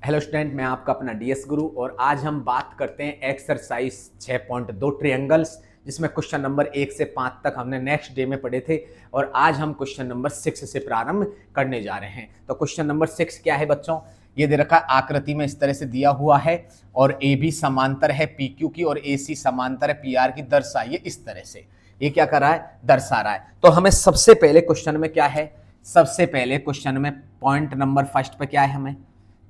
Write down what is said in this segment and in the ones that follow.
Hello student, मैं आपका अपना डीएस गुरु और आज हम बात करते हैं एक्सरसाइज 6.2 ट्रायंगल्स, जिसमें क्वेश्चन नंबर 1 से 5 तक हमने नेक्स्ट डे में पढ़े थे और आज हम क्वेश्चन नंबर 6 से प्रारंभ करने जा रहे हैं। तो क्वेश्चन नंबर 6 क्या है बच्चों? ये दे रखा है आकृति में इस तरह से दिया हुआ है और ए बी समांतर है पी क्यू की और ए सी समांतर है पी आर की। दर्शाइए इस तरह से। ये क्या कर रहा है? दर्शा रहा है। तो हमें सबसे पहले क्वेश्चन में क्या है? सबसे पहले क्वेश्चन में पॉइंट नंबर फर्स्ट पे क्या है? हमें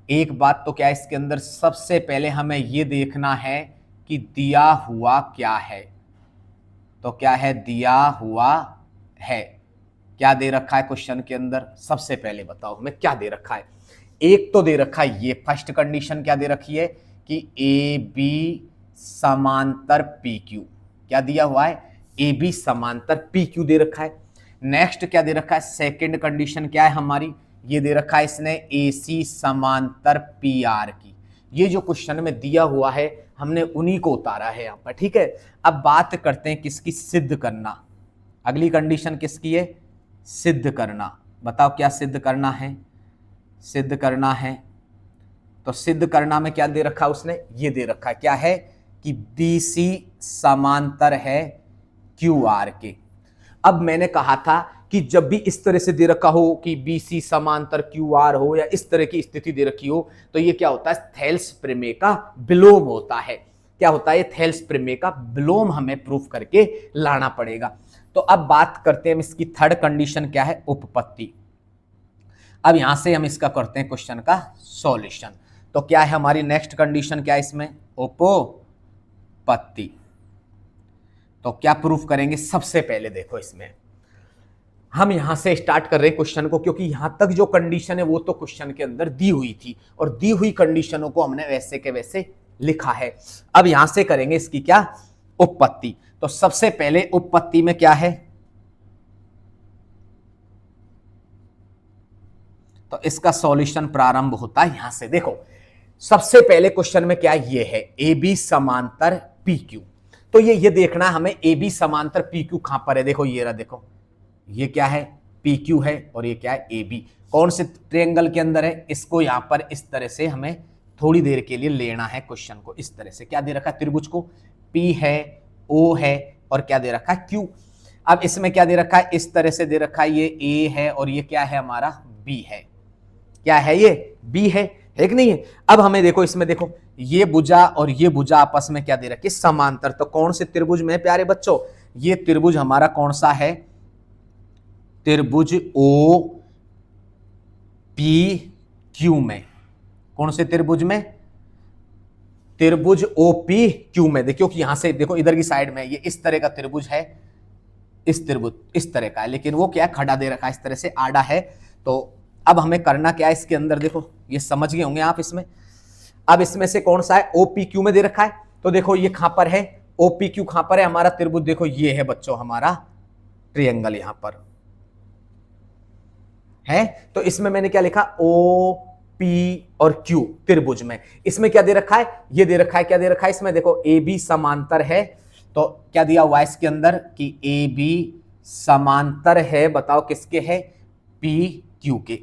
एक बात तो क्या है इसके अंदर, सबसे पहले हमें यह देखना है कि दिया हुआ क्या है। तो क्या है? दिया हुआ है। क्या दे रखा है क्वेश्चन के अंदर? सबसे पहले बताओ हमें क्या दे रखा है। एक तो दे रखा है, ये फर्स्ट कंडीशन क्या दे रखी है कि ए बी समांतर पी क्यू। क्या दिया हुआ है? ए बी समांतर पी क्यू दे रखा है। नेक्स्ट क्या दे रखा है? सेकंड कंडीशन क्या है हमारी? ये दे रखा है इसने ए सी समांतर पी आर की। ये जो क्वेश्चन में दिया हुआ है हमने उन्हीं को उतारा है यहां पर। ठीक है, अब बात करते हैं किसकी? सिद्ध करना। अगली कंडीशन किसकी है? सिद्ध करना। बताओ क्या सिद्ध करना है? सिद्ध करना है तो सिद्ध करना में क्या दे रखा है उसने? ये दे रखा है क्या है कि बी सी समांतर है क्यू आर के। अब मैंने कहा था कि जब भी इस तरह से दे रखा हो कि बी सी समांतर क्यू आर हो या इस तरह की स्थिति दे रखी हो तो ये क्या होता है? थेल्स प्रमेय का विलोम होता है। क्या होता है? ये थेल्स प्रमेय का विलोम हमें प्रूफ करके लाना पड़ेगा। तो अब बात करते हैं इसकी थर्ड कंडीशन क्या है? उपपत्ति। अब यहां से हम इसका करते हैं क्वेश्चन का सॉल्यूशन। तो क्या है हमारी नेक्स्ट कंडीशन? क्या है इसमें? उपपत्ति। तो क्या प्रूफ करेंगे? सबसे पहले देखो इसमें हम यहां से स्टार्ट कर रहे हैं क्वेश्चन को, क्योंकि यहां तक जो कंडीशन है वो तो क्वेश्चन के अंदर दी हुई थी और दी हुई कंडीशनों को हमने वैसे के वैसे लिखा है। अब यहां से करेंगे इसकी क्या? उपपत्ति। तो सबसे पहले उपपत्ति में क्या है? तो इसका सॉल्यूशन प्रारंभ होता है यहां से। देखो सबसे पहले क्वेश्चन में क्या ये है? ए बी समांतर पी क्यू। तो ये देखना है हमें ए बी समांतर पी क्यू कहां पर है। देखो ये रहा, देखो ये क्या है? पी क्यू है और ये क्या है? A B. कौन से ट्रायंगल के अंदर है? इसको यहां पर इस तरह से हमें थोड़ी देर के लिए लेना है क्वेश्चन को। इस तरह से क्या दे रखा है? त्रिभुज को पी है, ओ है और क्या दे रखा है? क्यू। अब इसमें क्या दे रखा है? इस तरह से दे रखा है ये ए है और ये क्या है हमारा? बी है। क्या है? ये बी है कि नहीं है? अब हमें देखो इसमें, देखो ये भुजा और ये भुजा आपस में क्या दे रखी है? समांतर। तो कौन से त्रिभुज में प्यारे बच्चों? ये त्रिभुज हमारा कौन सा है? त्रिभुज ओ पी क्यू में। कौन से त्रिभुज में? त्रिभुज ओ पी क्यू में। देखो कि यहां से देखो इधर की साइड में ये इस तरह का त्रिभुज है, इस त्रिभुज इस तरह का है, लेकिन वो क्या खड़ा दे रखा है इस तरह से आड़ा है। तो अब हमें करना क्या है इसके अंदर? देखो ये समझ गए होंगे आप इसमें। अब इसमें से कौन सा है? ओपी क्यू में दे रखा है। तो देखो ये कहां पर है? ओपी क्यू कहां पर है हमारा त्रिभुज? देखो ये है बच्चों हमारा ट्रायंगल यहां पर है। तो इसमें मैंने क्या लिखा? ओ पी और क्यू त्रिभुज में। इसमें क्या दे रखा है? ये दे रखा है। क्या दे रखा है इसमें? देखो ए बी समांतर है। तो क्या दिया हुआ है इसके अंदर कि ए बी समांतर है। बताओ किसके है? पी क्यू के।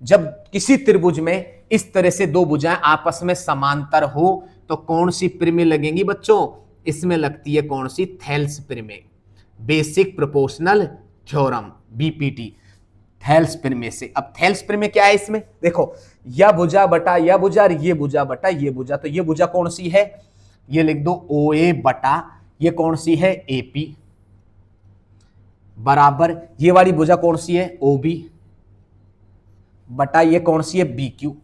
जब किसी त्रिभुज में इस तरह से दो भुजाएं आपस में समांतर हो तो कौन सी प्रमेय लगेंगी बच्चों? इसमें लगती है कौन सी? थेल्स प्रमेय, basic proportional theorem, BPT. Thales प्रमेय से। अब थेल्स प्रमेय क्या है इसमें? देखो यह भुजा बटा यह भुजा और ये भुजा बटा ये भुजा। तो ये भुजा कौन सी है? ये लिख दो ओ ए बटा ये कौन सी है? ए पी बराबर ये वाली भुजा कौन सी है? ओ बी बटा ये कौन सी है? B Q.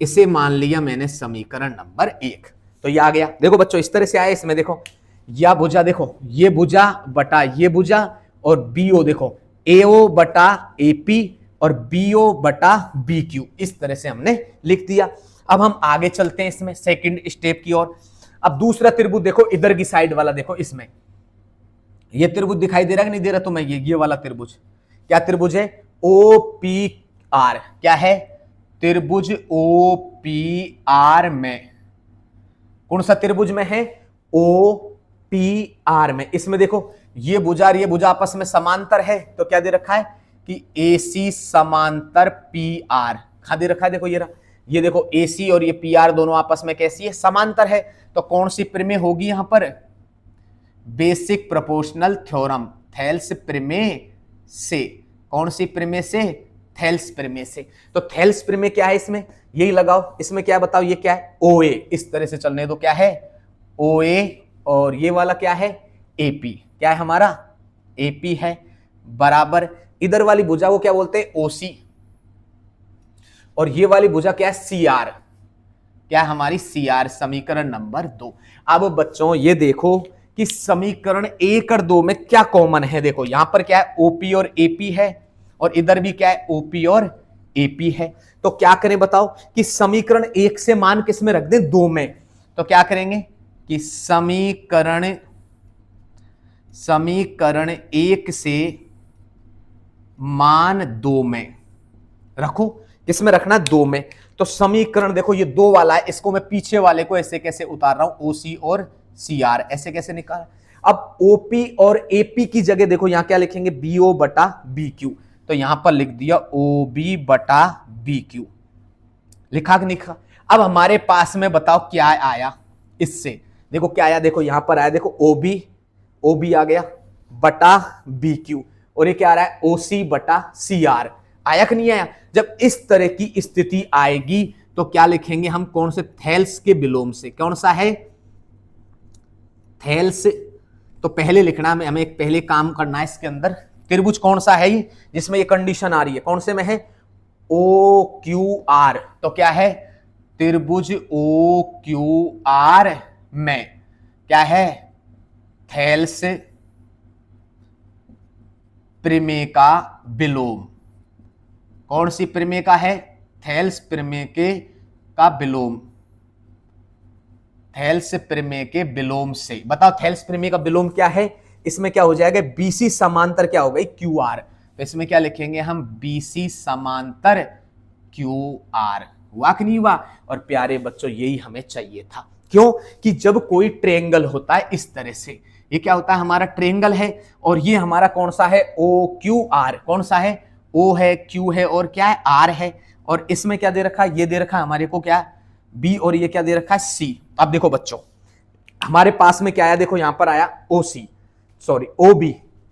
इसे मान लिया मैंने समीकरण नंबर 1। तो ये आ गया। देखो बच्चों इस तरह से आया इसमें। देखो यह भुजा, देखो ये भुजा बटा ये भुजा और बीओ, देखो एओ बटा एपी और बीओ बटा बी क्यू। इस तरह से हमने लिख दिया। अब हम आगे चलते हैं इसमें सेकंड स्टेप की ओर। अब दूसरा त्रिभुज देखो इधर की साइड वाला। देखो इसमें ये त्रिभुज दिखाई दे रहा है कि नहीं दे रहा? तो मैं ये वाला त्रिभुज, क्या त्रिभुज है? O P R. क्या है? त्रिभुज ओ पी आर में। कौन सा त्रिभुज में है? ओ पी आर में। इसमें देखो ये भुजा और ये भुजा आपस में समांतर है। तो क्या दे रखा है कि ए सी समांतर पी आर। कहां दे रखा है? देखो ये रहा। ये देखो AC और ये PR दोनों आपस में कैसी है, समांतर है। तो कौन सी प्रमेय होगी यहां पर, बेसिक प्रोपोर्शनल थ्योरम, थेल्स प्रमेय से। कौन सी प्रमेय से, थेल्स प्रमेय से। तो थेल्स प्रमेय क्या है, इसमें यही लगाओ, इसमें क्या बताओ, ये क्या है OA, इस तरह से चलने दो, क्या है OA, और ये वाला क्या है AP, क्या है हमारा AP है, बराबर इधर वाली भुजा को क्या बोलते हैं OC, और ये वाली भुजा क्या है CR, क्या है हमारी CR, समीकरण नंबर 2। अब बच्चों ये देखो कि समीकरण 1 और 2 में क्या कॉमन है, देखो यहां पर क्या है OP और AP है, और इधर भी क्या है OP और AP है। तो क्या करें बताओ कि समीकरण 1 से मान किस में रख दें, 2 में। तो क्या करेंगे कि समीकरण 1 से मान 2 में रखो, किसमें रखना, 2 में। तो समीकरण देखो ये 2 वाला है, इसको मैं पीछे वाले को ऐसे कैसे उतार रहा हूं, OC और CR, ऐसे कैसे निकाल। अब OP और AP की जगह देखो यहां क्या लिखेंगे, BO बटा BQ। तो यहां पर लिख दिया OB बटा BQ, लिखा कि नहीं लिखा। अब हमारे पास में बताओ क्या आया इससे, देखो क्या आया, देखो यहां पर आया, देखो OB आ गया बटा BQ, और ये क्या आ रहा है OC बटा CR, आया कि नहीं आया। जब इस तरह की स्थिति आएगी तो क्या लिखेंगे हम, कौन से, थेल्स के विलोम से। कौन सा है, थेल्स। तो पहले लिखना है हमें, एक पहले काम करना है इसके अंदर, त्रिभुज कौन सा है ये जिसमें ये कंडीशन आ रही है, कौन से में है OQR। तो क्या है त्रिभुज OQR में क्या है, थेल्स प्रमेय का विलोम। कौन सी प्रमेय का है, थेल्स प्रमेय का विलोम, थेल्स प्रमेय के विलोम से। बताओ थेल्स प्रमेय का विलोम क्या है, इसमें क्या हो जाएगा, BC समांतर क्या हो गई QR। तो इसमें क्या लिखेंगे हम, BC समांतर QR, हुआ कि नहीं हुआ। और प्यारे बच्चों यही हमें चाहिए था, क्यों कि जब कोई ट्रायंगल होता है इस तरह से, ये क्या होता है हमारा ट्रायंगल है, और ये हमारा कौन सा है OQR, कौन सा है O है, Q है, और क्या है R है, और इसमें क्या दे रखा है, ये दे रखा है हमारे को क्या B, और ये क्या दे रखा है C। अब देखो बच्चों हमारे पास में क्या आया, देखो यहां पर आया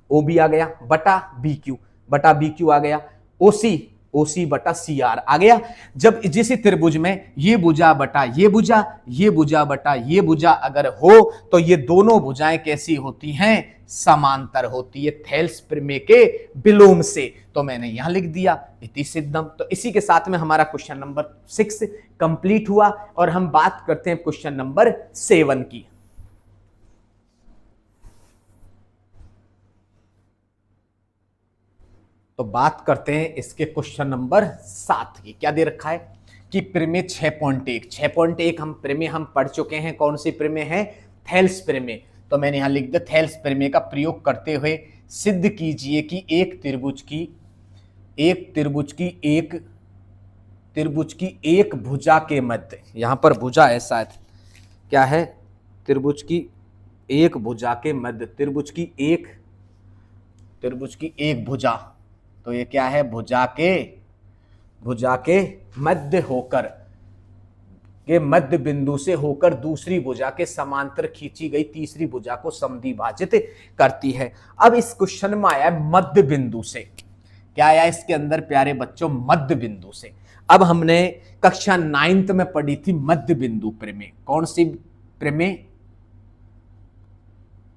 OB आ गया बटा BQ आ गया, OC बटा CR आ गया। जब जिस त्रिभुज में ये भुजा बटा ये भुजा, ये भुजा बटा ये भुजा अगर हो, तो ये दोनों भुजाएं कैसी होती हैं, समांतर होती है थेल्स प्रमेय के विलोम से। तो मैंने यहां लिख दिया इति सिद्धम। तो इसी के साथ में हमारा क्वेश्चन नंबर 6 कंप्लीट हुआ, और हम बात करते हैं क्वेश्चन नंबर 7 की। तो बात करते हैं इसके क्वेश्चन नंबर 7 की। क्या दे रखा है कि प्रमेय 6.1 हम प्रमेय हम पढ़ चुके हैं। कौन सी प्रमेय है, थेल्स प्रमेय। तो मैंने यहां लिख दिया थेल्स प्रमेय का प्रयोग करते हुए सिद्ध कीजिए कि एक त्रिभुज की एक भुजा के मध्य, यहां पर भुजा है शायद, क्या है त्रिभुज की एक भुजा के मध्य, त्रिभुज की एक भुजा, तो ये क्या है भुजा के मध्य होकर के मध्य बिंदु से होकर दूसरी भुजा के समांतर खींची गई तीसरी भुजा को समद्विभाजित करती है। अब इस क्वेश्चन में आया मध्य बिंदु से, क्या आया इसके अंदर प्यारे बच्चों, मध्य बिंदु से। अब हमने कक्षा 9th में पढ़ी थी मध्य बिंदु प्रमेय। कौन सी प्रमेय,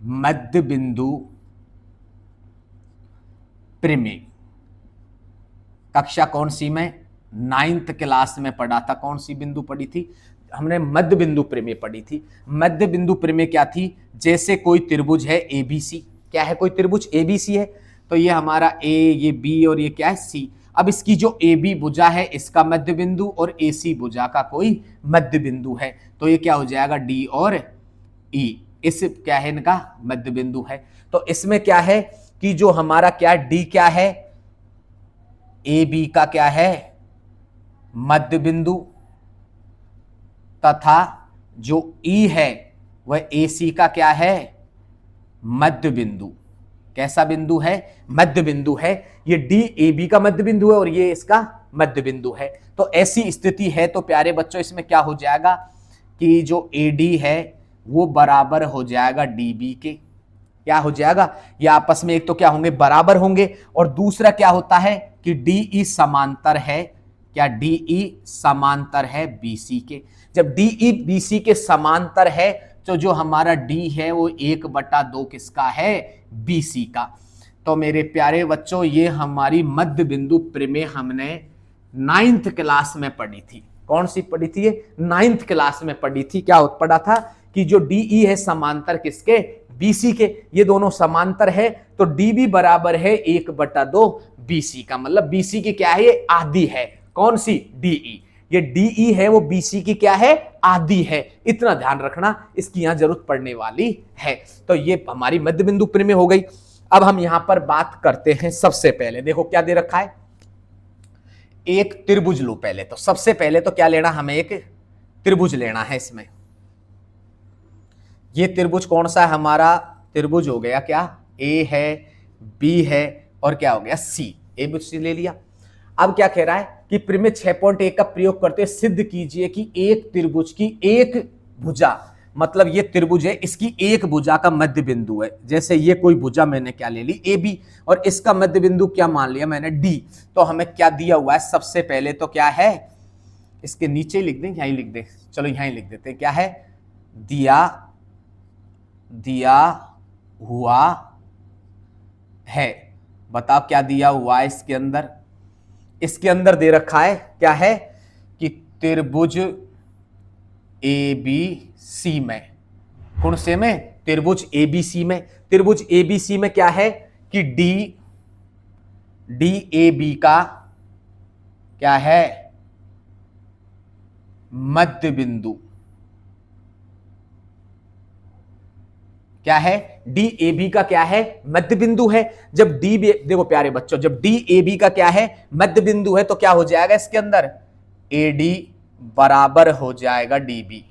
मध्य बिंदु प्रमेय। कक्षा कौन सी में, 9th क्लास में पढ़ा था। कौन सी बिंदु पढ़ी थी हमने, मध्य बिंदु प्रमेय पढ़ी थी। मध्य बिंदु प्रमेय क्या थी, जैसे कोई त्रिभुज है ABC, क्या है कोई त्रिभुज ABC है, तो ये हमारा A, ये B और ये क्या है C। अब इसकी जो AB भुजा है इसका मध्य बिंदु और AC भुजा का कोई मध्य बिंदु है, तो ये क्या हो जाएगा D और E, इस क्या है इनका मध्य बिंदु है। तो इसमें क्या है कि जो हमारा क्या D क्या है, AB का क्या है मध्य बिंदु, तथा जो E है वह AC का क्या है मध्य बिंदु। कैसा बिंदु है, मध्य बिंदु है। ये D AB का मध्य बिंदु है और ये इसका मध्य बिंदु है। तो ऐसी स्थिति है तो प्यारे बच्चों इसमें क्या हो जाएगा कि जो AD है वो बराबर हो जाएगा DB के। क्या हो जाएगा, ये आपस में एक तो क्या होंगे, बराबर होंगे, और दूसरा क्या होता है कि DE समांतर है, क्या DE समांतर है BC के। जब DE BC के समांतर है तो जो हमारा D है वो 1/2 किसका है, BC का। तो मेरे प्यारे बच्चों ये हमारी मध्य बिंदु प्रमेय हमने 9th क्लास में पढ़ी थी। कौन सी पढ़ी थी, ये 9th क्लास में पढ़ी थी। क्या पढ़ा था कि जो DE है समांतर किसके, BC के। ये दोनों समांतर है तो DB बराबर है 1/2 BC का, मतलब BC की क्या है, ये आधी है। कौन सी, DE। ये DE है वो BC की क्या है, आधी है। इतना ध्यान रखना, इसकी यहां जरूरत पड़ने वाली है। तो ये हमारी मध्य बिंदु प्रमेय हो गई। अब हम यहां पर बात करते हैं, सबसे पहले देखो क्या दे रखा है, एक त्रिभुज लो पहले। तो सबसे पहले तो क्या लेना, हमें एक त्रिभुज लेना है। इसमें ये त्रिभुज कौन सा है हमारा, त्रिभुज हो गया क्या, A है, B है और क्या हो गया C। ABC ले लिया। अब क्या कह रहा है कि प्रमेय 6.1 का प्रयोग करते हुए सिद्ध कीजिए कि एक त्रिभुज की एक भुजा, मतलब ये त्रिभुज है, इसकी एक भुजा का मध्य बिंदु है। जैसे ये कोई भुजा मैंने क्या ले ली, AB, और इसका मध्य बिंदु क्या मान लिया मैंने, D। तो हमें क्या दिया हुआ है, सबसे पहले तो क्या है, इसके नीचे लिख दें, यहीं लिख दें, चलो यहीं लिख देते हैं। क्या है, दिया हुआ है। बताओ क्या दिया हुआ है इसके अंदर, इसके अंदर दे रखा है क्या है कि त्रिभुज ABC में, कौन से में, त्रिभुज ABC में। त्रिभुज ABC में क्या है कि DAB का क्या है, मध्य बिंदु। क्या है, DAB का क्या है, मध्य बिंदु है। जब देखो प्यारे बच्चों, जब DAB का क्या है, मध्य बिंदु है, तो क्या हो जाएगा इसके अंदर, AD बराबर हो जाएगा DB।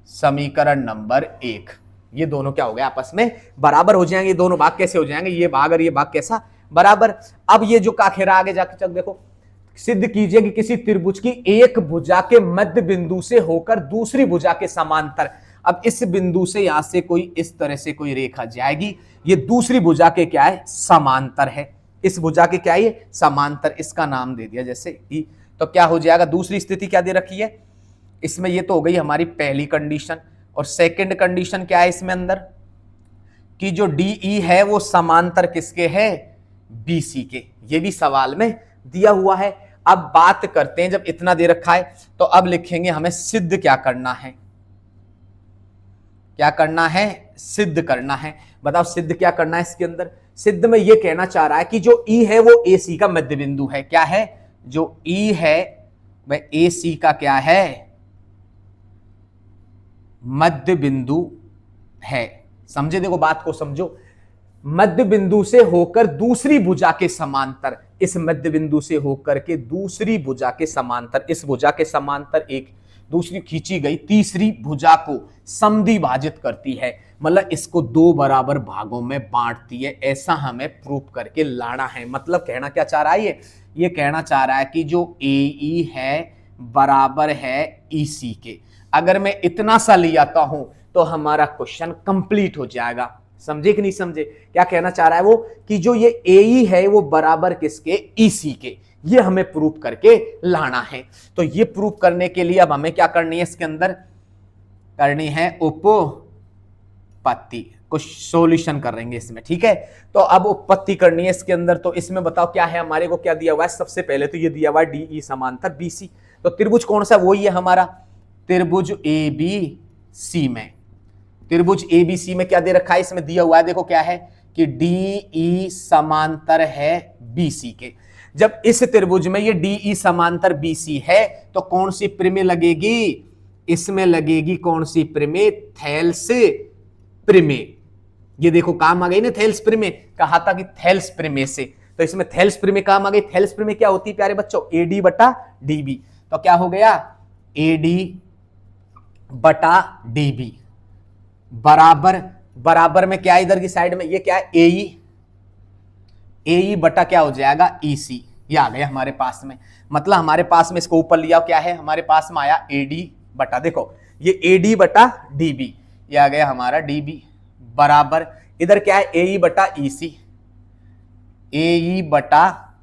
समीकरण नंबर 1। ये दोनों क्या हो गए, आपस में बराबर हो जाएंगे। ये दोनों भाग कैसे हो जाएंगे, ये भाग और ये भाग कैसा, बराबर। अब ये जो काखेरा आगे जाके चल देखो, सिद्ध कीजिए कि किसी त्रिभुज की एक भुजा के मध्य बिंदु से होकर दूसरी भुजा के समांतर। अब इस बिंदु से यहां से कोई इस तरह से कोई रेखा जाएगी, ये दूसरी भुजा के क्या है, समांतर है। इस भुजा के क्या है, ये समांतर, इसका नाम दे दिया जैसे ई। तो क्या हो जाएगा, दूसरी स्थिति क्या दे रखी है इसमें, ये तो हो गई हमारी पहली कंडीशन। और सेकंड कंडीशन क्या है इसमें अंदर, कि जो DE है वो समांतर किसके है, BC के। ये भी सवाल में दिया हुआ है। अब बात करते हैं, जब इतना दे रखा है तो अब लिखेंगे हमें सिद्ध क्या करना है, क्या करना है, सिद्ध करना है। बताओ सिद्ध क्या करना है इसके अंदर। सिद्ध में यह कहना चाह रहा है कि जो E है वो AC का मध्य बिंदु है। क्या है, जो E है वह AC का क्या है, मध्य बिंदु है। समझे, देखो बात को समझो, मध्य बिंदु से होकर दूसरी भुजा के समांतर, इस मध्य बिंदु से होकर के दूसरी भुजा के समांतर, इस भुजा के समांतर एक दूसरी खींची गई तीसरी भुजा को समद्विभाजित करती है, मतलब इसको दो बराबर भागों में बांटती है। ऐसा हमें प्रूफ करके लाना है। मतलब कहना क्या चाह रहा है, ये कहना चाह रहा है कि जो AE है बराबर है EC के। अगर मैं इतना सा ले आता हूं तो हमारा क्वेश्चन कंप्लीट हो जाएगा। समझे कि नहीं समझे, क्या कहना चाह रहा है वो, कि जो ये AE है वो बराबर किसके, EC के। ये हमें प्रूफ करके लाना है। तो ये प्रूफ करने के लिए अब हमें क्या करनी है, इसके अंदर करनी है उपपत्ति। कुछ सॉल्यूशन करेंगे इसमें, ठीक है। तो अब उपपत्ति करनी है इसके अंदर। तो इसमें बताओ क्या है, हमारे को क्या दिया हुआ है, सबसे पहले तो ये दिया हुआ है DE समांतर BC। तो त्रिभुज कौन सा, वही है हमारा त्रिभुज ABC में। त्रिभुज ABC में क्या दे रखा है, इसमें दिया हुआ है, देखो क्या है कि DE समांतर है BC के। जब इस त्रिभुज में ये DE समांतर BC है तो कौन सी प्रमेय लगेगी, इसमें लगेगी कौन सी प्रमेय, थेल्स प्रमेय। ये देखो काम आ गई ना, थेल्स प्रमेय। कहा था कि थेल्स प्रमेय से, तो इसमें थेल्स प्रमेय काम आ गई। थेल्स प्रमेय क्या होती है प्यारे बच्चों, AD बटा DB। तो क्या हो गया, AD बटा DB बराबर में क्या है, इधर की साइड में ये क्या है, AE बटा क्या हो जाएगा EC। ये आ गया हमारे पास में। मतलब हमारे पास में इसको ऊपर लिया क्या है, हमारे पास में आया AD बटा, देखो ये AD बटा DB, ये आ गया हमारा DB बराबर इधर क्या है AE बटा EC, AE बटा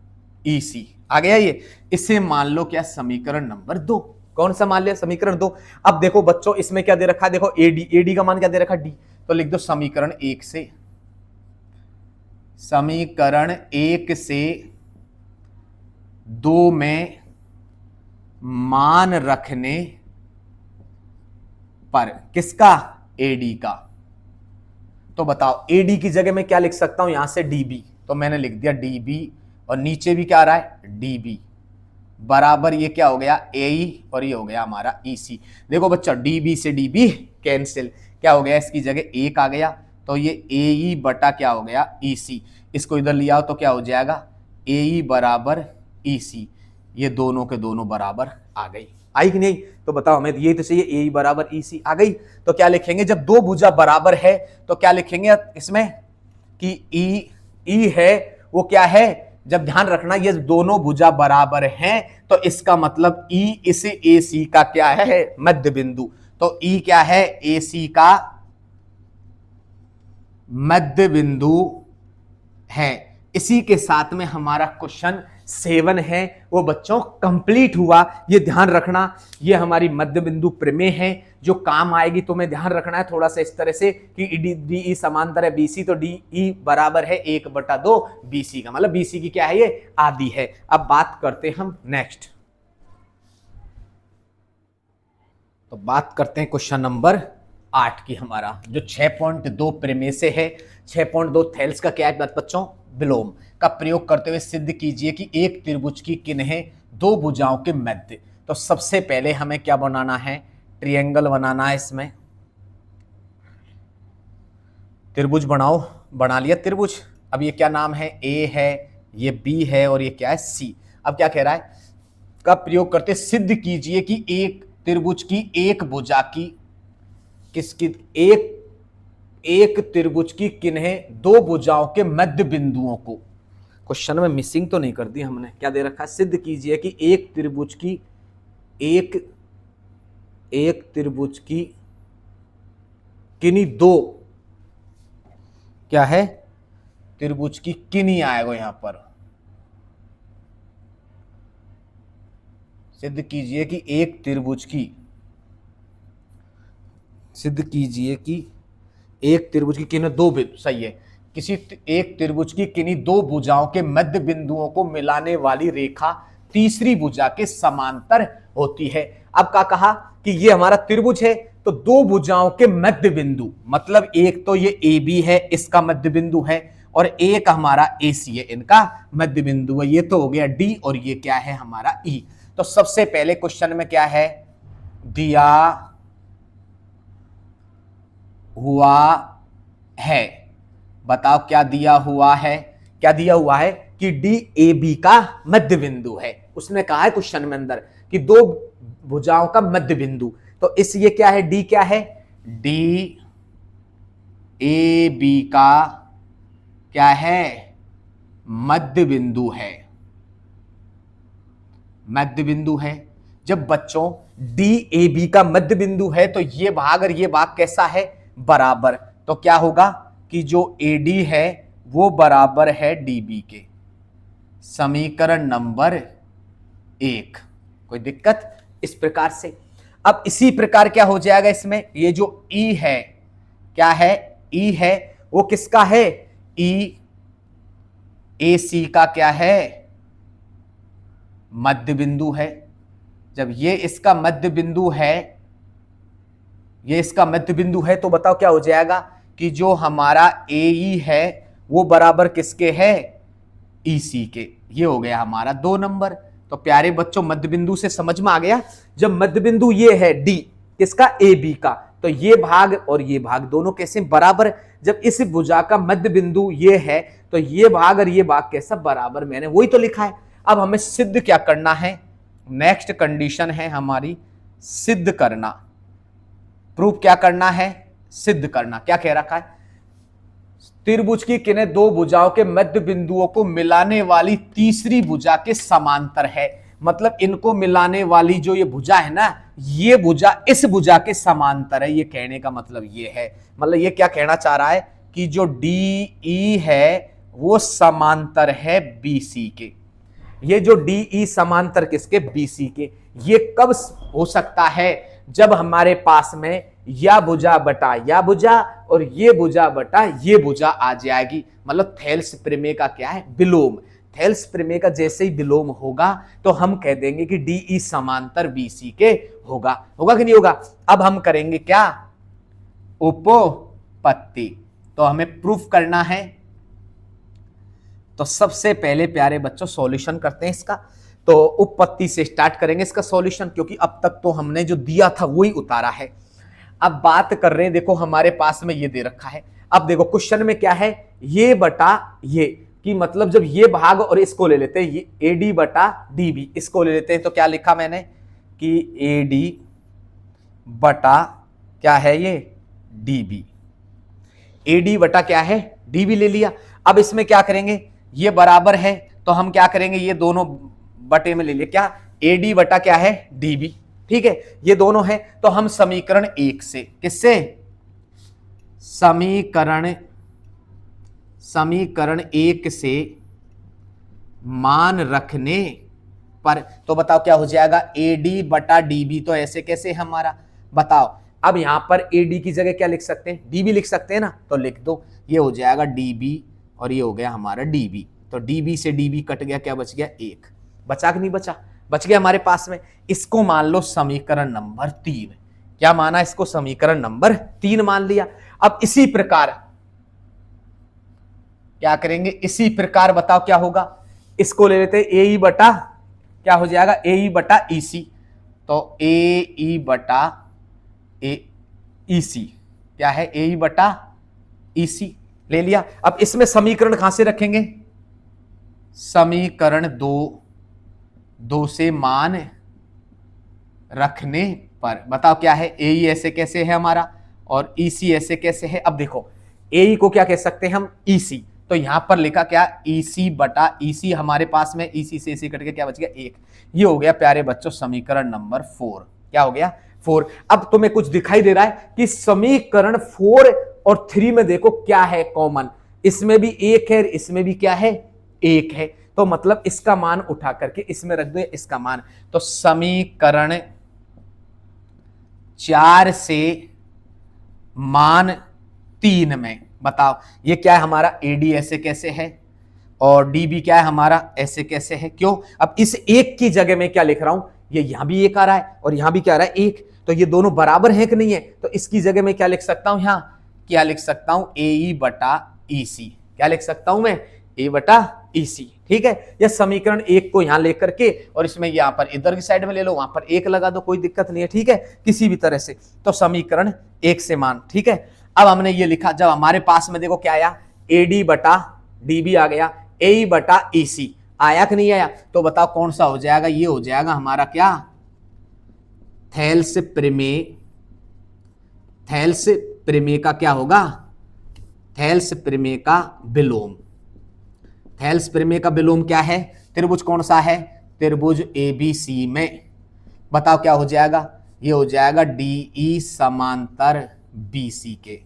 EC आ गया ये। इसे मान लो क्या समीकरण नंबर 2। कौन सा मान लिया, समीकरण 2। अब देखो बच्चों इसमें क्या दे रखा है, देखो AD का मान क्या दे रखा D, तो लिख दो समीकरण 1 से, समीकरण 1 से 2 में मान रखने पर किसका, AD का। तो बताओ AD की जगह मैं क्या लिख सकता हूं, यहां से DB, तो मैंने लिख दिया DB और नीचे भी क्या आ रहा है DB बराबर ये क्या हो गया AE और ये हो गया हमारा EC। देखो बच्चा DB से DB कैंसिल, क्या हो गया इसकी जगह 1 आ गया, तो ये AE बटा क्या हो गया EC, इसको इधर लिया तो क्या हो जाएगा AE बराबर EC, ये दोनों के दोनों बराबर आ गई, आई कि नहीं। तो बताओ हमें ये तो चाहिए AE बराबर EC आ गई, तो क्या लिखेंगे जब दो भुजा बराबर है तो क्या लिखेंगे इसमें कि E है वो क्या है, जब ध्यान रखना ये दोनों भुजा बराबर हैं तो इसका मतलब E इस AC का क्या है मध्य बिंदु, तो E क्या है AC का मध्य बिंदु है। इसी के साथ में हमारा क्वेश्चन 7 है वो बच्चों कंप्लीट हुआ। ये ध्यान रखना ये हमारी मध्य बिंदु प्रमेय है जो काम आएगी, तुम्हें ध्यान रखना है थोड़ा सा इस तरह से कि DE समांतर है BC, तो DE बराबर है 1/2 BC का, मतलब BC की क्या है ये आधी है। अब बात करते हैं हम नेक्स्ट, तो बात करते हैं क्वेश्चन नंबर 8 की, हमारा जो 6.2 प्रमेय से है। 6.2 थेल्स का क्या है बच्चों, विलोम का प्रयोग करते हुए सिद्ध कीजिए कि एक त्रिभुज की किन्हें दो भुजाओं के मध्य। तो सबसे पहले हमें क्या बनाना है, ट्रायंगल बनाना है। इसमें त्रिभुज बनाओ, बना लिया त्रिभुज। अब ये क्या नाम है, A है, ये B है और ये क्या है C। अब क्या कह रहा है, का प्रयोग करते सिद्ध कीजिए कि एक त्रिभुज की एक भुजा की किसकी, एक त्रिभुज की किन्हें दो भुजाओं के मध्य बिंदुओं को, क्वेश्चन में मिसिंग तो नहीं कर दी हमने, क्या दे रखा है, सिद्ध कीजिए कि एक त्रिभुज की एक त्रिभुज की किन्हीं दो, क्या है त्रिभुज की किन्हीं आएगा यहां पर, सिद्ध कीजिए कि एक त्रिभुज की, सिद्ध कीजिए कि एक त्रिभुज की किन्हीं दो बिंदु, सही है, किसी एक त्रिभुज की किन्हीं दो भुजाओं के मध्य बिंदुओं को मिलाने वाली रेखा तीसरी भुजा के समांतर होती है। अब क्या कहा कि ये हमारा त्रिभुज है तो दो भुजाओं के मध्य बिंदु, मतलब एक तो ये AB है इसका मध्य बिंदु है और एक हमारा AC है इनका मध्य बिंदु है, ये तो हो गया D और ये क्या है हमारा E। तो सबसे पहले क्वेश्चन में क्या है दिया हुआ है, बताओ क्या दिया हुआ है, क्या दिया हुआ है कि DAB का मध्य बिंदु है। उसने कहा है क्वेश्चन में अंदर कि दो भुजाओं का मध्य बिंदु, तो इस ये क्या है D क्या है, DAB का क्या है मध्य बिंदु है, मध्य बिंदु है। जब बच्चों DAB का मध्य बिंदु है तो ये भाग और ये भाग कैसा है बराबर, तो क्या होगा कि जो AD है वो बराबर है DB के, समीकरण नंबर 1। कोई दिक्कत इस प्रकार से। अब इसी प्रकार क्या हो जाएगा इसमें, ये जो E है क्या है, E है वो किसका है, E AC का क्या है मध्य बिंदु है। जब ये इसका मध्य बिंदु है, ये इसका मध्य बिंदु है तो बताओ क्या हो जाएगा कि जो हमारा AE है वो बराबर किसके है EC के, ये हो गया हमारा 2 नंबर। तो प्यारे बच्चों मध्य बिंदु से समझ में आ गया, जब मध्य बिंदु ये है D किसका AB का, तो ये भाग और ये भाग दोनों कैसे बराबर, जब इस भुजा का मध्य बिंदु ये है तो ये भाग और ये भाग कैसा बराबर, मैंने वही तो लिखा है। अब हमें सिद्ध क्या करना है, नेक्स्ट कंडीशन है हमारी सिद्ध करना, प्रूफ क्या करना है, सिद्ध करना। क्या कह रखा है, त्रिभुज की किन्हें दो भुजाओं के मध्य बिंदुओं को मिलाने वाली तीसरी भुजा के समांतर है। मतलब इनको मिलाने वाली जो ये भुजा है ना, ये भुजा इस भुजा के समांतर है। ये कहने का मतलब ये है, मतलब ये क्या कहना चाह रहा है कि जो DE है वो समांतर है BC के। ये जो DE समांतर किसके? BC के। ये कब हो सकता है? जब हमारे पास में या भुजा बटा या भुजा और ये भुजा बटा ये भुजा आ जाएगी। मतलब थेल्स प्रमेय का क्या है? विलोम। थेल्स प्रमेय का जैसे ही विलोम होगा तो हम कह देंगे कि DE समांतर BC के होगा। होगा कि नहीं होगा? अब हम करेंगे क्या? उपपत्ति। तो हमें प्रूफ करना है। तो सबसे पहले प्यारे बच्चों सॉल्यूशन करते हैं इसका। तो उपपत्ति से स्टार्ट करेंगे इसका सॉल्यूशन, क्योंकि अब तक तो हमने जो दिया था वही उतारा है। अब बात कर रहे हैं, देखो हमारे पास में ये दे रखा है। अब देखो क्वेश्चन में क्या है? ये बटा ये, कि मतलब जब ये भाग और इसको ले लेते हैं, ये AD बटा DB, इसको ले लेते हैं, तो क्या लिखा मैंने कि AD बटा क्या है ये? DB। AD बटा क्या है? DB ले लिया। अब इसमें क्या करेंगे? ये बराबर है तो हम क्या करेंगे? ये दोनों बटे में ले लिए, क्या? AD बटा क्या है? DB। ठीक है, ये दोनों है तो हम समीकरण 1 से, किससे? समीकरण 1 से मान रखने पर, तो बताओ क्या हो जाएगा? AD बटा DB। तो ऐसे कैसे हमारा? बताओ। अब यहां पर AD की जगह क्या लिख सकते हैं? DB लिख सकते हैं ना, तो लिख दो। ये हो जाएगा DB और ये हो गया हमारा DB। तो DB से DB कट गया, क्या बच गया? 1। बचा कि नहीं बचा? बच गया हमारे पास में। इसको मान लो समीकरण नंबर 3। क्या माना इसको? समीकरण नंबर 3 मान लिया। अब इसी प्रकार क्या करेंगे? इसी प्रकार बताओ क्या होगा? इसको ले लेते हैं AE बटा क्या हो जाएगा? AE बटा EC। तो AE बटा EC क्या है? AE बटा EC ले लिया। अब इसमें समीकरण कहां से रखेंगे? समीकरण 2 से मान रखने पर। बताओ क्या है? AE ऐसे कैसे है हमारा और EC ऐसे कैसे है? अब देखो AE को क्या कह सकते हैं हम? EC। तो यहां पर लिखा क्या? EC बटा EC। हमारे पास में EC से EC कट के क्या बच गया? 1। ये हो गया प्यारे बच्चों समीकरण नंबर 4। क्या हो गया? 4। अब तुम्हें कुछ दिखाई दे रहा है कि समीकरण 4 और 3 में देखो क्या है कॉमन? इसमें भी 1 है, इसमें भी क्या है? 1 है। तो मतलब इसका मान उठा करके इसमें रख दो, इसका मान। तो समीकरण 4 से मान 3 में बताओ ये क्या है हमारा? AD ऐसे कैसे है और DB क्या है हमारा? ऐसे कैसे है। क्यों? अब इस 1 की जगह में क्या लिख रहा हूं? ये यहां भी 1 आ रहा है और यहां भी क्या आ रहा है? 1। तो ये दोनों बराबर है कि नहीं है? तो इसकी जगह में क्या लिख सकता हूं? यहां क्या लिख सकता हूं? AE बटा EC। क्या लिख सकता हूं मैं? A बटा EC। ठीक है, या समीकरण 1 को यहां लेकर के और इसमें यहां पर इधर की साइड में ले लो, वहां पर 1 लगा दो, कोई दिक्कत नहीं है। ठीक है, किसी भी तरह से। तो समीकरण 1 से मान। ठीक है, अब हमने ये लिखा, जब हमारे पास में देखो क्या आया? AD बटा DB आ गया, AE बटा EC आया कि नहीं आया? तो बताओ कौन सा हो जाएगा? ये हो जाएगा हमारा क्या? थेल्स प्रमेय। थेल्स प्रमेय का क्या होगा? थेल्स प्रमेय का विलोम। थेल्स प्रमेय का विलोम क्या है? त्रिभुज कौन सा है? त्रिभुज ABC में बताओ क्या हो जाएगा? ये हो जाएगा DE समांतर BC के।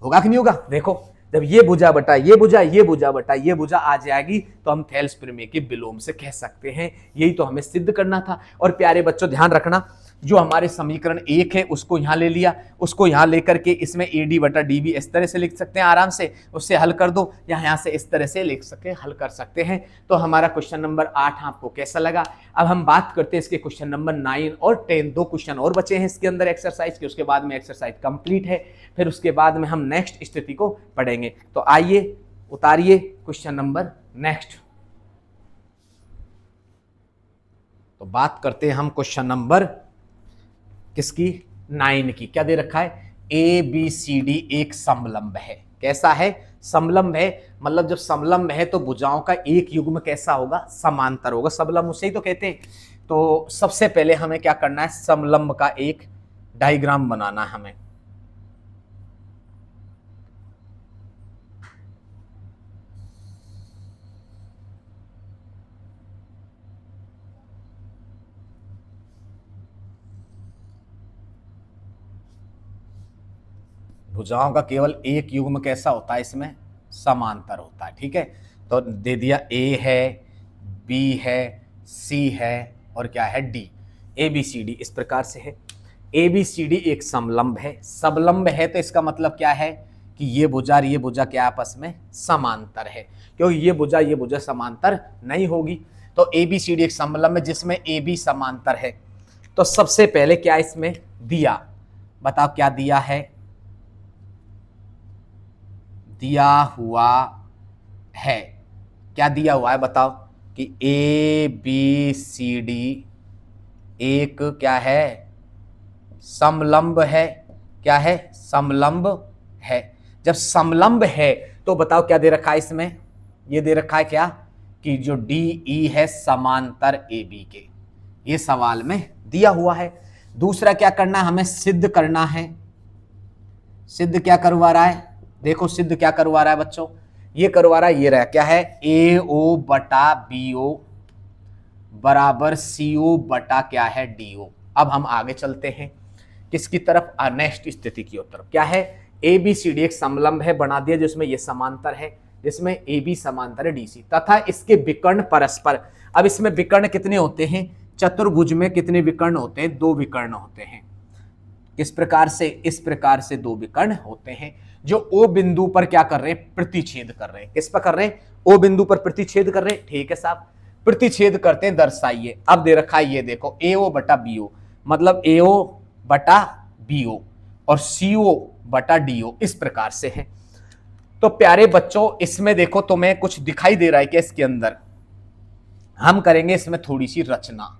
होगा कि नहीं होगा? देखो जब ये भुजा बटा ये भुजा, ये भुजा बटा ये भुजा आ जाएगी तो हम थेल्स प्रमेय के विलोम से कह सकते हैं। यही तो हमें सिद्ध करना था। और प्यारे बच्चों ध्यान रखना, जो हमारे समीकरण 1 है उसको यहां ले लिया, उसको यहां लेकर के इसमें AD बटा DB इस तरह से लिख सकते हैं आराम से, उससे हल कर दो, या यहां से इस तरह से लिख सकते हैं, हल कर सकते हैं। तो हमारा क्वेश्चन नंबर 8 आपको कैसा लगा? अब हम बात करते हैं इसके क्वेश्चन नंबर 9 और 10। 2 क्वेश्चन और बचे हैं इसके अंदर एक्सरसाइज के, उसके बाद में एक्सरसाइज कंप्लीट है, फिर उसके बाद में हम नेक्स्ट स्थिति को पढ़ेंगे। तो आइए उतारिए क्वेश्चन नंबर नेक्स्ट। तो बात करते हैं हम क्वेश्चन नंबर किसकी? 9 की। क्या दे रखा है? ABCD एक समलंब है। कैसा है? समलंब है। मतलब जब समलंब है तो भुजाओं का एक युग्म कैसा होगा? समांतर होगा। समलंब उसे ही तो कहते हैं। तो सबसे पहले हमें क्या करना है? समलंब का एक डायग्राम बनाना है हमें। भुजाओं का केवल एक युग्म कैसा होता है, इसमें समांतर होता है। ठीक है, तो दे दिया ए है, बी है, सी है और क्या है, D. A B C D इस प्रकार से है। ए बी सी डी एक समलंब है, सबलंब है तो इसका मतलब क्या है कि ये भुजा और ये भुजा क्या आपस में समांतर है, क्योंकि ये भुजा समांतर नहीं होगी। तो ए बी सी डी एक समलंब है जिसमें ए बी समांतर है। तो सबसे पहले क्या इसमें दिया, बताओ क्या दिया है, दिया हुआ है, क्या दिया हुआ है बताओ कि ए बी सी डी एक क्या है, समलंब है। क्या है, समलंब है। जब समलंब है तो बताओ क्या दे रखा है इसमें, ये दे रखा है क्या कि जो डी ई है समांतर ए बी के, ये सवाल में दिया हुआ है। दूसरा क्या करना है, हमें सिद्ध करना है। सिद्ध क्या करवा रहा है, देखो सिद्ध क्या करवा रहा है बच्चों, ये करवा रहा है, ये रहा क्या है, ए ओ बटा बी ओ बराबर सी ओ बटा क्या है, डी ओ। अब हम आगे चलते हैं किसकी तरफ, नेक्स्ट स्थिति की तरफ। क्या है, ए बी सी डी एक समलंब है, बना दिया, जिसमें ये समांतर है, जिसमें ए बी समांतर है डी सी, तथा इसके विकर्ण परस्पर। अब इसमें विकर्ण कितने होते हैं, चतुर्भुज में कितने विकर्ण होते हैं, 2 विकर्ण होते हैं। किस प्रकार से, इस प्रकार से 2 विकर्ण होते हैं जो ओ बिंदु पर क्या कर रहे हैं, प्रतिच्छेद कर रहे हैं। किस पर कर रहे हैं, ओ बिंदु पर प्रतिच्छेद कर रहे हैं। ठीक है साहब, प्रतिच्छेद करते हैं, दर्शाइए। अब दे रखा है ये देखो, ए ओ बटा बी ओ, मतलब ए ओ बटा बी ओ और सी ओ बटा डी ओ, इस प्रकार से है। तो प्यारे बच्चों इसमें देखो तुम्हें कुछ दिखाई दे रहा है कि इसके अंदर हम करेंगे इसमें थोड़ी सी रचना।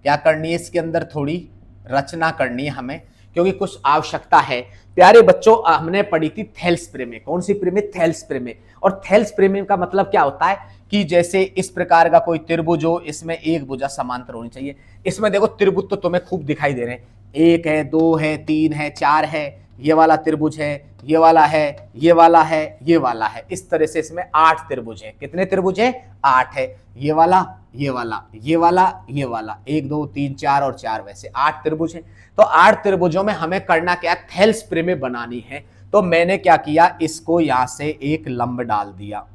क्या करनी है, इसके अंदर थोड़ी रचना करनी है हमें, क्योंकि कुछ आवश्यकता है। प्यारे बच्चों हमने पढ़ी थी थेल्स प्रमेय, कौन सी प्रमेय, थेल्स प्रमेय। और थेल्स प्रमेय का मतलब क्या होता है कि जैसे इस प्रकार का कोई त्रिभुज हो, इसमें एक भुजा समांतर होनी चाहिए। इसमें देखो त्रिभुज तो तुम्हें खूब दिखाई दे रहे हैं, 1 है, 2 है, 3 है, 4 है, ये वाला त्रिभुज है, ये वाला है, ये वाला है, ये वाला है। इस तरह से इसमें 8 त्रिभुज है। कितने त्रिभुज है, 8 है। ये वाला, ये वाला, ये वाला, ये वाला, 1 2 3 4 और 4, वैसे 8 त्रिभुज है। तो 8 त्रिभुजों में हमें करना क्या, थेल्स प्रमेय बनानी है। तो मैंने क्या किया, इसको यहां से एक लंब डाल दिया।